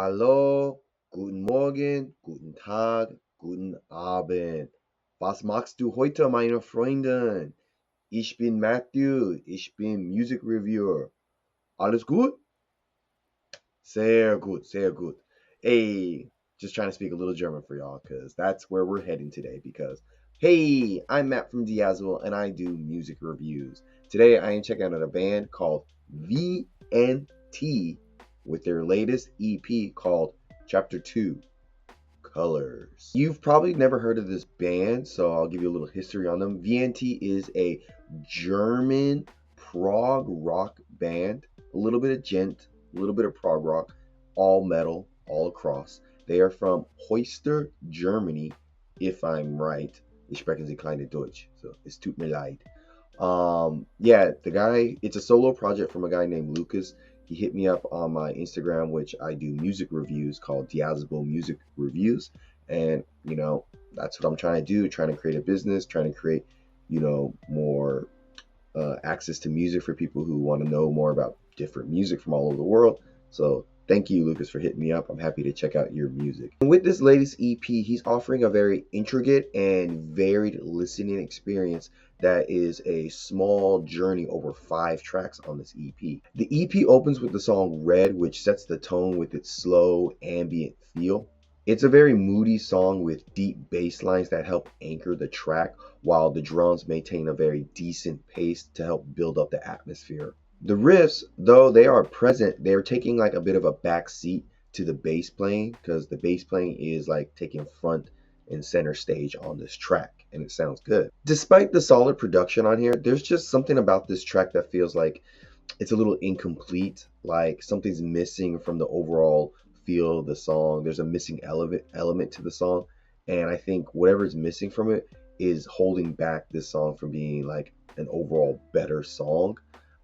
Hallo, guten Morgen, guten Tag, guten Abend. Was machst du heute, meine Freundin? Ich bin Matthew, ich bin Music Reviewer. Alles gut? Sehr gut, sehr gut. Hey, just trying to speak a little German for y'all because that's where we're heading today. Because, hey, I'm Matt from Diazwell and I do music reviews. Today I am checking out a band called VNT with their latest EP called Chapter 2 Colors. You've probably never heard of this band, so I'll give you a little history on them. VNT is a German prog rock band, a little bit of djent, a little bit of prog rock, all metal, all across. They are from Heuster, Germany, if I'm right. Ich spreche Sie kleine Deutsch, so es tut mir leid. Yeah, the guy, it's a solo project from a guy named Lucas. He hit me up on my Instagram, which I do music reviews called Diazable Music Reviews. And, that's what I'm trying to do, trying to create a business, trying to create, more access to music for people who want to know more about different music from all over the world. So thank you, Lucas, for hitting me up. I'm happy to check out your music. And with this latest EP, he's offering a very intricate and varied listening experience that is a small journey over 5 tracks on this EP. The EP opens with the song Red, which sets the tone with its slow, ambient feel. It's a very moody song with deep bass lines that help anchor the track, while the drums maintain a very decent pace to help build up the atmosphere. The riffs, though they are present, they're taking like a bit of a back seat to the bass playing because the bass playing is like taking front and center stage on this track, and it sounds good. Despite the solid production on here, there's just something about this track that feels like it's a little incomplete, like something's missing from the overall feel of the song. There's a missing element to the song, and I think whatever's missing from it is holding back this song from being like an overall better song.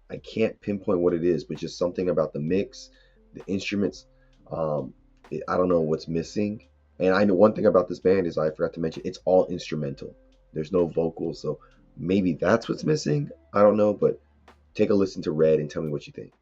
I can't pinpoint what it is, but just something about the mix, the instruments. I don't know what's missing. And I know one thing about this band is I forgot to mention it's all instrumental. There's no vocals, so maybe that's what's missing. I don't know, but take a listen to Red and tell me what you think.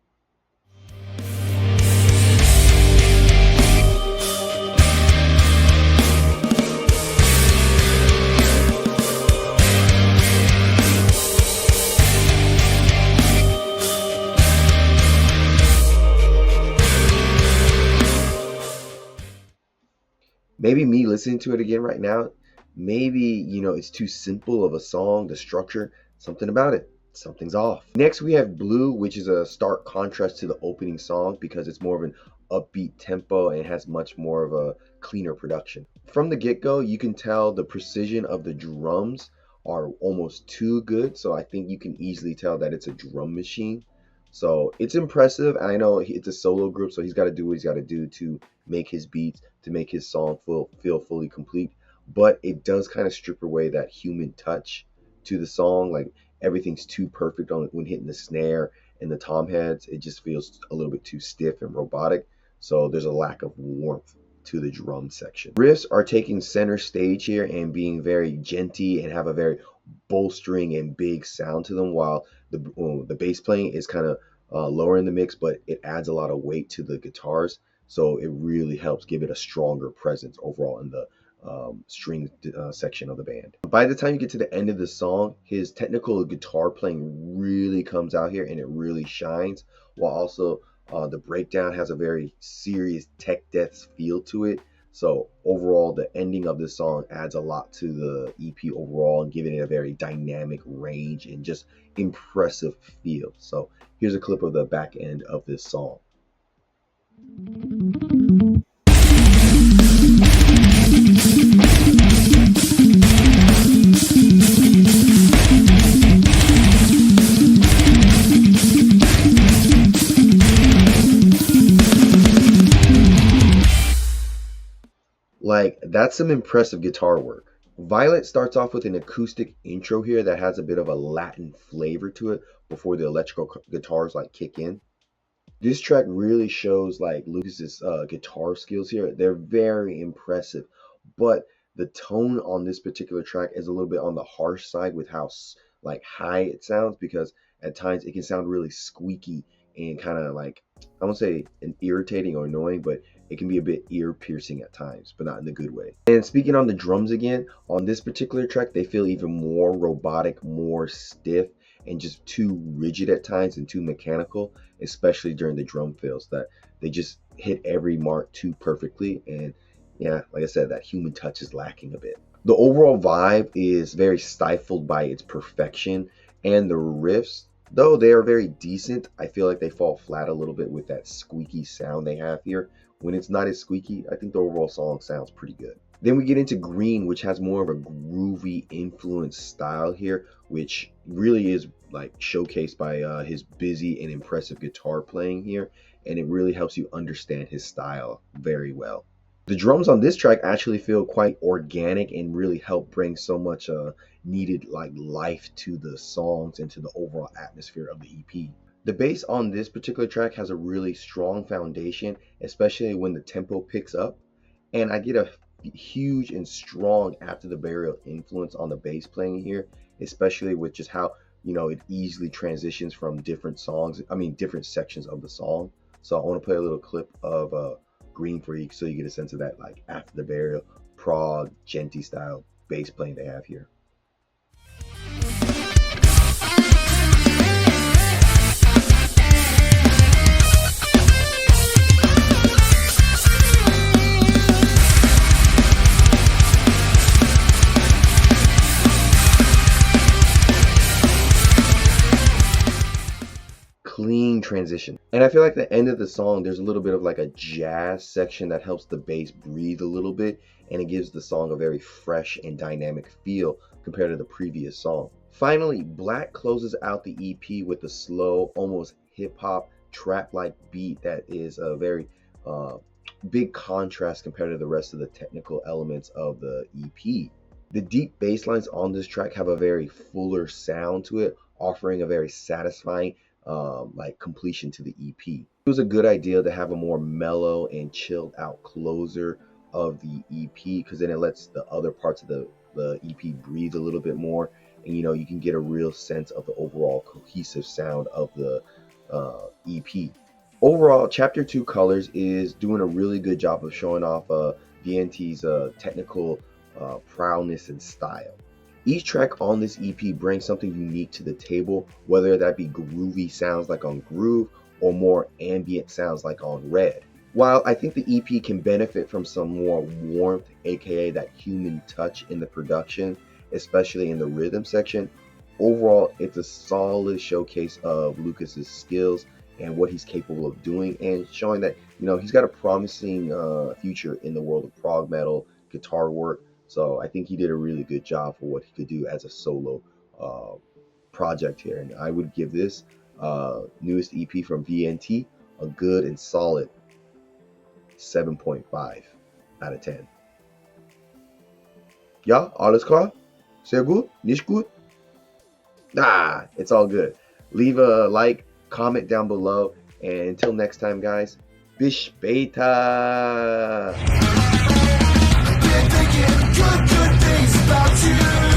Maybe me listening to it again right now, maybe, it's too simple of a song, the structure, something about it, something's off. Next, we have Blue, which is a stark contrast to the opening song because it's more of an upbeat tempo and has much more of a cleaner production. From the get-go, you can tell the precision of the drums are almost too good, so I think you can easily tell that it's a drum machine. So it's impressive. I know it's a solo group, so he's got to do what he's got to do to make his beats, to make his song feel fully complete. But it does kind of strip away that human touch to the song. Like everything's too perfect when hitting the snare and the tom heads. It just feels a little bit too stiff and robotic. So there's a lack of warmth to the drum section. Riffs are taking center stage here and being very djenty and have a very bolstering and big sound to them, while the bass playing is kind of lower in the mix, but it adds a lot of weight to the guitars, so it really helps give it a stronger presence overall in the string section of the band. By the time you get to the end of the song, his technical guitar playing really comes out here and it really shines, while also the breakdown has a very serious tech death feel to it. So overall, the ending of this song adds a lot to the EP overall and giving it a very dynamic range and just impressive feel. So here's a clip of the back end of this song. Like, that's some impressive guitar work. Violet starts off with an acoustic intro here that has a bit of a Latin flavor to it before the electrical guitars like kick in. This track really shows like Lucas's guitar skills here. They're very impressive, but the tone on this particular track is a little bit on the harsh side with how like high it sounds, because at times it can sound really squeaky and kind of like, I won't say an irritating or annoying, but it can be a bit ear-piercing at times, but not in the good way. And speaking on the drums again, on this particular track, they feel even more robotic, more stiff, and just too rigid at times and too mechanical, especially during the drum fills, that they just hit every mark too perfectly. And yeah, like I said, that human touch is lacking a bit. The overall vibe is very stifled by its perfection, and the riffs, though they are very decent, I feel like they fall flat a little bit with that squeaky sound they have here. When it's not as squeaky, I think the overall song sounds pretty good. Then we get into Green, which has more of a groovy influence style here, which really is like showcased by his busy and impressive guitar playing here, and it really helps you understand his style very well. The drums on this track actually feel quite organic and really help bring so much needed like life to the songs and to the overall atmosphere of the EP. The bass on this particular track has a really strong foundation, especially when the tempo picks up, and I get a huge and strong After the Burial influence on the bass playing here, especially with just how, you know, it easily transitions from different sections of the song. So I want to play a little clip of Green for you so you get a sense of that like After the Burial, prog, djenty style bass playing they have here. Clean transition. And I feel like the end of the song, there's a little bit of like a jazz section that helps the bass breathe a little bit, and it gives the song a very fresh and dynamic feel compared to the previous song. Finally, Black closes out the EP with a slow, almost hip-hop, trap-like beat that is a very big contrast compared to the rest of the technical elements of the EP. The deep bass lines on this track have a very fuller sound to it, offering a very satisfying like completion to the EP. It was a good idea to have a more mellow and chilled out closer of the EP, because then it lets the other parts of the EP breathe a little bit more, and you know, you can get a real sense of the overall cohesive sound of the EP. Overall, Chapter 2 Colors is doing a really good job of showing off VNT's technical prowess and style. Each track on this EP brings something unique to the table, whether that be groovy sounds like on Groove or more ambient sounds like on Red. While I think the EP can benefit from some more warmth, aka that human touch in the production, especially in the rhythm section, overall it's a solid showcase of Lucas's skills and what he's capable of doing, and showing that, you know, he's got a promising future in the world of prog metal guitar work. So I think he did a really good job for what he could do as a solo project here. And I would give this newest EP from VNT a good and solid 7.5 out of 10. Ja, alles klar? Sehr gut? Nicht gut? Nah, it's all good. Leave a like, comment down below, and until next time, guys, bis später! Good things about you.